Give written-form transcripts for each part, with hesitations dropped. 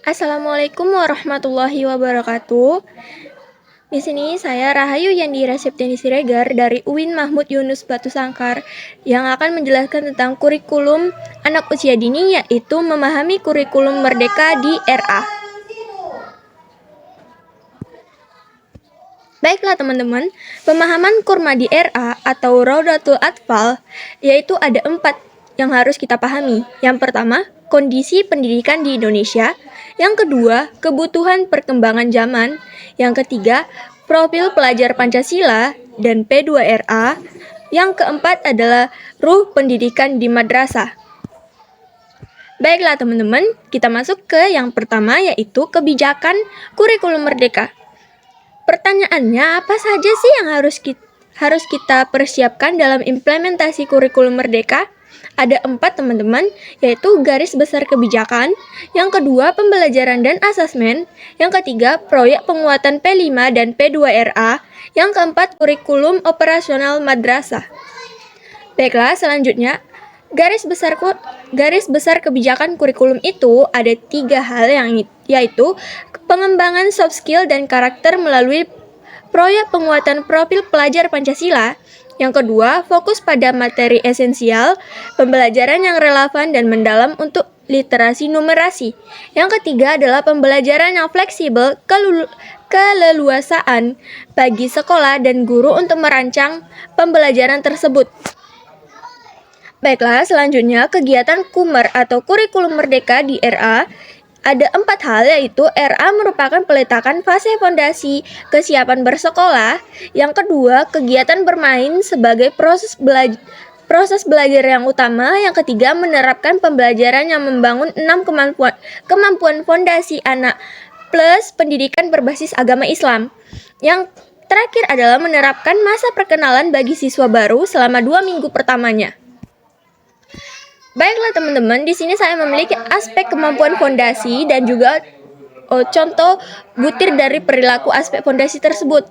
Assalamualaikum warahmatullahi wabarakatuh. Di sini saya Rahayu Yandira Septiani Siregar dari UIN Mahmud Yunus Batu Sangkar yang akan menjelaskan tentang kurikulum anak usia dini, yaitu memahami kurikulum merdeka di RA. Baiklah teman-teman, pemahaman kurma di RA atau Raudatul Atfal yaitu ada 4 yang harus kita pahami. Yang pertama, kondisi pendidikan di Indonesia. Yang kedua, kebutuhan perkembangan zaman. Yang ketiga, profil pelajar Pancasila dan P2RA. Yang keempat adalah ruh pendidikan di madrasah. Baiklah teman-teman, kita masuk ke yang pertama, yaitu kebijakan kurikulum merdeka. Pertanyaannya, apa saja sih yang harus kita persiapkan dalam implementasi kurikulum merdeka? Ada 4 teman-teman, yaitu garis besar kebijakan. Yang kedua, pembelajaran dan asesmen. Yang ketiga, proyek penguatan P5 dan P2RA. Yang keempat, kurikulum operasional madrasah. Baiklah, selanjutnya, garis besar kebijakan kurikulum itu ada 3 hal, yaitu pengembangan soft skill dan karakter melalui proyek penguatan profil pelajar Pancasila. Yang kedua, fokus pada materi esensial, pembelajaran yang relevan dan mendalam untuk literasi numerasi. Yang ketiga adalah pembelajaran yang fleksibel, keleluasaan bagi sekolah dan guru untuk merancang pembelajaran tersebut. Baiklah, selanjutnya kegiatan KUMER atau kurikulum merdeka di RA. Ada 4 hal, yaitu RA merupakan peletakan fase fondasi kesiapan bersekolah. Yang kedua, kegiatan bermain sebagai proses belajar yang utama. Yang ketiga, menerapkan pembelajaran yang membangun 6 kemampuan fondasi anak plus pendidikan berbasis agama Islam. Yang terakhir adalah menerapkan masa perkenalan bagi siswa baru selama 2 minggu pertamanya. Baiklah teman-teman, di sini saya memiliki aspek kemampuan fondasi dan juga contoh butir dari perilaku aspek fondasi tersebut.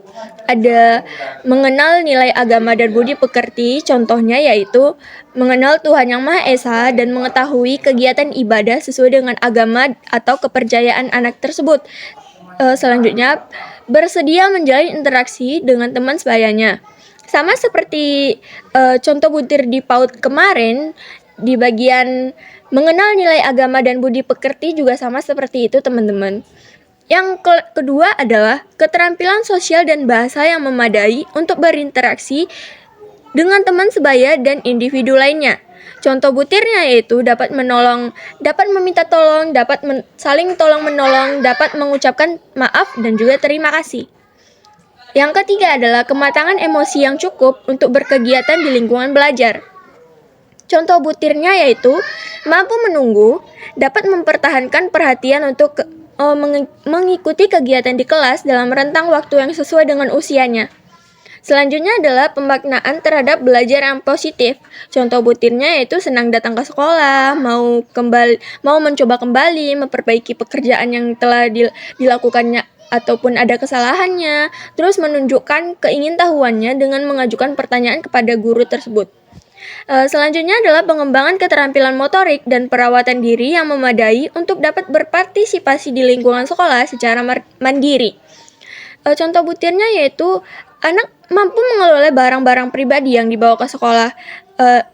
Ada mengenal nilai agama dan budi pekerti, contohnya yaitu mengenal Tuhan Yang Maha Esa dan mengetahui kegiatan ibadah sesuai dengan agama atau kepercayaan anak tersebut. Selanjutnya, bersedia menjalin interaksi dengan teman sebayanya. Sama seperti contoh butir di PAUD kemarin, di bagian mengenal nilai agama dan budi pekerti juga sama seperti itu teman-teman. Yang kedua adalah keterampilan sosial dan bahasa yang memadai untuk berinteraksi dengan teman sebaya dan individu lainnya. Contoh butirnya yaitu dapat meminta tolong, saling tolong menolong, dapat mengucapkan maaf dan juga terima kasih. Yang ketiga adalah kematangan emosi yang cukup untuk berkegiatan di lingkungan belajar. Contoh butirnya yaitu mampu menunggu, dapat mempertahankan perhatian untuk mengikuti kegiatan di kelas dalam rentang waktu yang sesuai dengan usianya. Selanjutnya adalah pemaknaan terhadap belajar yang positif. Contoh butirnya yaitu senang datang ke sekolah, mau mencoba kembali, memperbaiki pekerjaan yang telah dilakukannya ataupun ada kesalahannya, terus menunjukkan keingintahuannya dengan mengajukan pertanyaan kepada guru tersebut. Selanjutnya adalah pengembangan keterampilan motorik dan perawatan diri yang memadai untuk dapat berpartisipasi di lingkungan sekolah secara mandiri. Contoh butirnya yaitu anak mampu mengelola barang-barang pribadi yang dibawa ke sekolah,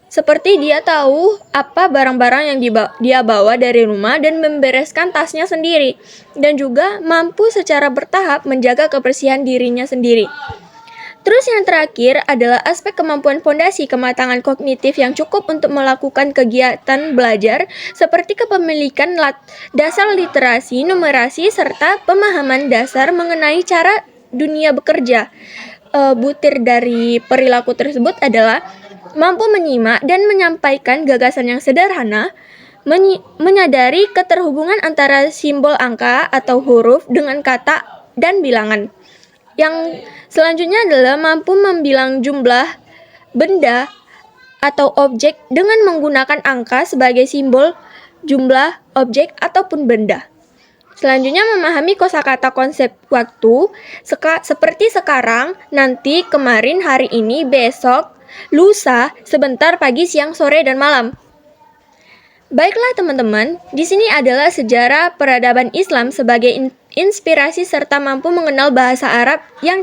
seperti dia tahu apa barang-barang yang dia bawa dari rumah dan membereskan tasnya sendiri, dan juga mampu secara bertahap menjaga kebersihan dirinya sendiri. Terus yang terakhir adalah aspek kemampuan fondasi kematangan kognitif yang cukup untuk melakukan kegiatan belajar seperti kepemilikan dasar literasi, numerasi, serta pemahaman dasar mengenai cara dunia bekerja. Butir dari perilaku tersebut adalah mampu menyimak dan menyampaikan gagasan yang sederhana, menyadari keterhubungan antara simbol angka atau huruf dengan kata dan bilangan. Yang selanjutnya adalah mampu membilang jumlah benda atau objek dengan menggunakan angka sebagai simbol jumlah, objek, ataupun benda. Selanjutnya memahami kosakata konsep waktu, seperti sekarang, nanti, kemarin, hari ini, besok, lusa, sebentar, pagi, siang, sore, dan malam. Baiklah teman-teman, di sini adalah sejarah peradaban Islam sebagai inspirasi serta mampu mengenal bahasa Arab yang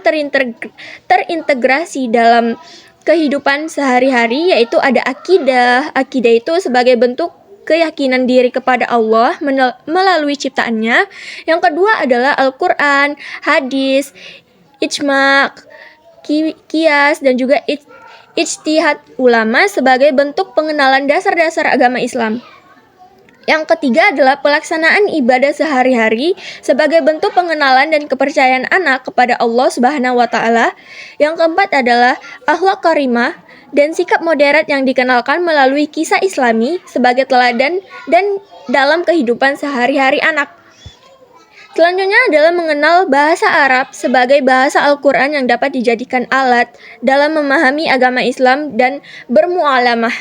terintegrasi dalam kehidupan sehari-hari, yaitu ada akidah. Akidah itu sebagai bentuk keyakinan diri kepada Allah melalui ciptaannya. Yang kedua adalah Al-Quran, hadis, ijma', kias, dan juga ijtihad ulama sebagai bentuk pengenalan dasar-dasar agama Islam. Yang ketiga adalah pelaksanaan ibadah sehari-hari sebagai bentuk pengenalan dan kepercayaan anak kepada Allah Subhanahu wa taala. Yang keempat adalah akhlak karimah dan sikap moderat yang dikenalkan melalui kisah Islami sebagai teladan dan dalam kehidupan sehari-hari anak. Selanjutnya adalah mengenal bahasa Arab sebagai bahasa Al-Quran yang dapat dijadikan alat dalam memahami agama Islam dan bermualamah.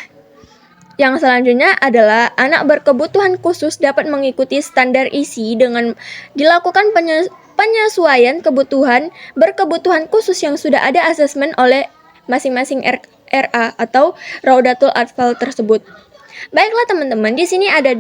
Yang selanjutnya adalah anak berkebutuhan khusus dapat mengikuti standar isi dengan dilakukan penyesuaian kebutuhan berkebutuhan khusus yang sudah ada asesmen oleh masing-masing RA atau Raudatul Atfal tersebut. Baiklah teman-teman, di sini ada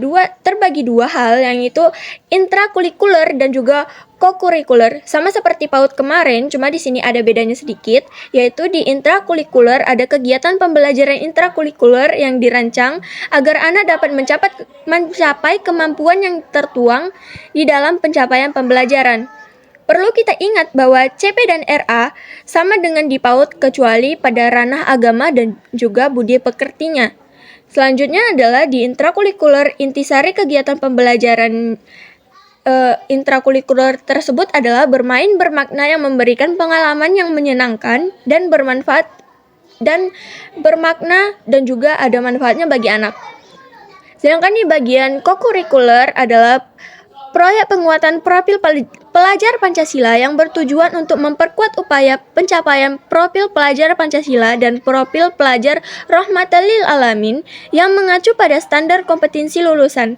terbagi dua hal, yang itu intrakurikuler dan juga kokurikuler. Sama seperti PAUD kemarin, cuma di sini ada bedanya sedikit, yaitu di intrakurikuler ada kegiatan pembelajaran intrakurikuler yang dirancang agar anak dapat mencapai kemampuan yang tertuang di dalam pencapaian pembelajaran. Perlu kita ingat bahwa CP dan RA sama dengan di PAUD kecuali pada ranah agama dan juga budi pekertinya. Selanjutnya adalah di intrakurikuler, intisari kegiatan pembelajaran intrakurikuler tersebut adalah bermain bermakna yang memberikan pengalaman yang menyenangkan dan bermanfaat dan bermakna dan juga ada manfaatnya bagi anak. Sedangkan di bagian kokurikuler adalah proyek penguatan profil pelajar Pancasila yang bertujuan untuk memperkuat upaya pencapaian profil pelajar Pancasila dan profil pelajar Rahmatan lil Alamin yang mengacu pada standar kompetensi lulusan.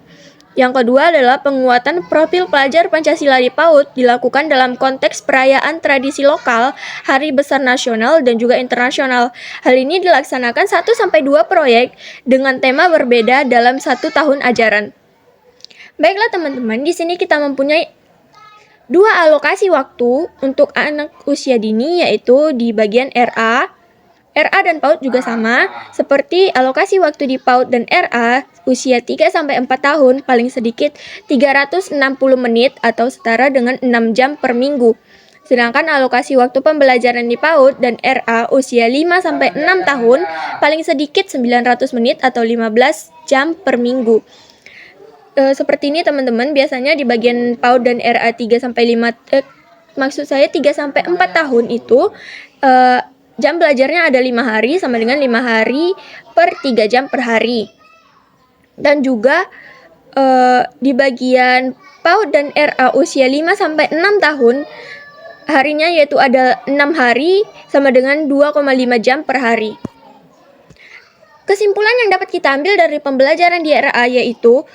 Yang kedua adalah penguatan profil pelajar Pancasila di PAUD dilakukan dalam konteks perayaan tradisi lokal, hari besar nasional dan juga internasional. Hal ini dilaksanakan 1-2 proyek dengan tema berbeda dalam 1 tahun ajaran. Baiklah teman-teman, di sini kita mempunyai 2 alokasi waktu untuk anak usia dini, yaitu di bagian RA dan PAUD juga sama, seperti alokasi waktu di PAUD dan RA usia 3-4 tahun paling sedikit 360 menit atau setara dengan 6 jam per minggu. Sedangkan alokasi waktu pembelajaran di PAUD dan RA usia 5-6 tahun paling sedikit 900 menit atau 15 jam per minggu. Seperti ini teman-teman, biasanya di bagian PAUD dan RA 3-4 tahun itu jam belajarnya ada 5 hari sama dengan 5 hari per 3 jam per hari. Dan juga di bagian PAUD dan RA usia 5-6 tahun harinya yaitu ada 6 hari sama dengan 2,5 jam per hari. Kesimpulan yang dapat kita ambil dari pembelajaran di RA yaitu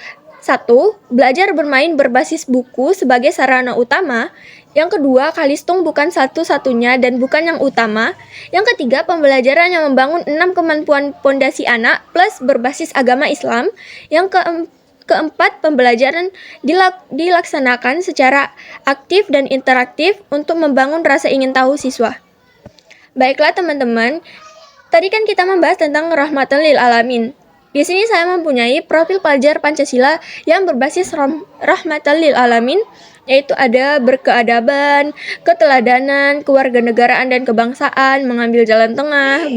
1. Belajar bermain berbasis buku sebagai sarana utama. Yang kedua, Kalistung bukan satu-satunya dan bukan yang utama. Yang ketiga, pembelajaran yang membangun 6 kemampuan pondasi anak plus berbasis agama Islam. Yang keempat, pembelajaran dilaksanakan secara aktif dan interaktif untuk membangun rasa ingin tahu siswa. Baiklah teman-teman, tadi kan kita membahas tentang Rahmatan lil Alamin. Di sini saya mempunyai profil pelajar Pancasila yang berbasis Rahmatan lil Alamin, yaitu ada berkeadaban, keteladanan, kewarganegaraan dan kebangsaan, mengambil jalan tengah,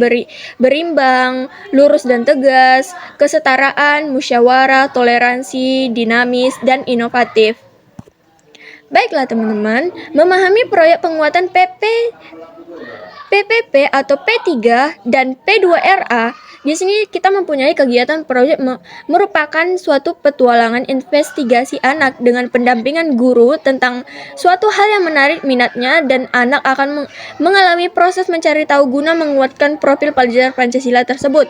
berimbang, lurus dan tegas, kesetaraan, musyawarah, toleransi, dinamis, dan inovatif. Baiklah teman-teman, memahami proyek penguatan PPP atau P3 dan P2RA. Di sini kita mempunyai kegiatan proyek merupakan suatu petualangan investigasi anak dengan pendampingan guru tentang suatu hal yang menarik minatnya dan anak akan mengalami proses mencari tahu guna menguatkan profil pelajar Pancasila tersebut.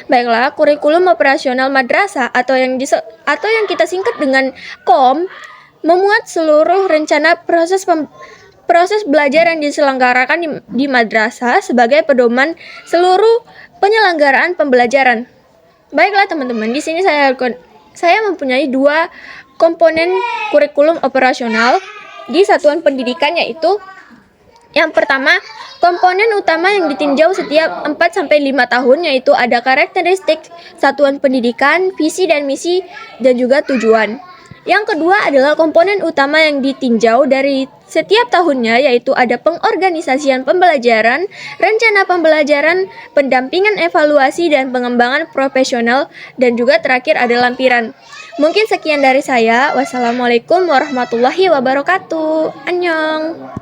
Baiklah, kurikulum operasional madrasah atau yang kita singkat dengan KOM memuat seluruh rencana proses belajar yang diselenggarakan di madrasah sebagai pedoman seluruh penyelenggaraan pembelajaran. Baiklah teman-teman, di sini saya saya mempunyai 2 komponen kurikulum operasional di satuan pendidikan, yaitu yang pertama, komponen utama yang ditinjau setiap 4-5 tahun, yaitu ada karakteristik satuan pendidikan, visi dan misi, dan juga tujuan. Yang kedua adalah komponen utama yang ditinjau dari setiap tahunnya, yaitu ada pengorganisasian pembelajaran, rencana pembelajaran, pendampingan evaluasi dan pengembangan profesional, dan juga terakhir ada lampiran. Mungkin sekian dari saya. Wassalamualaikum warahmatullahi wabarakatuh. Annyeong.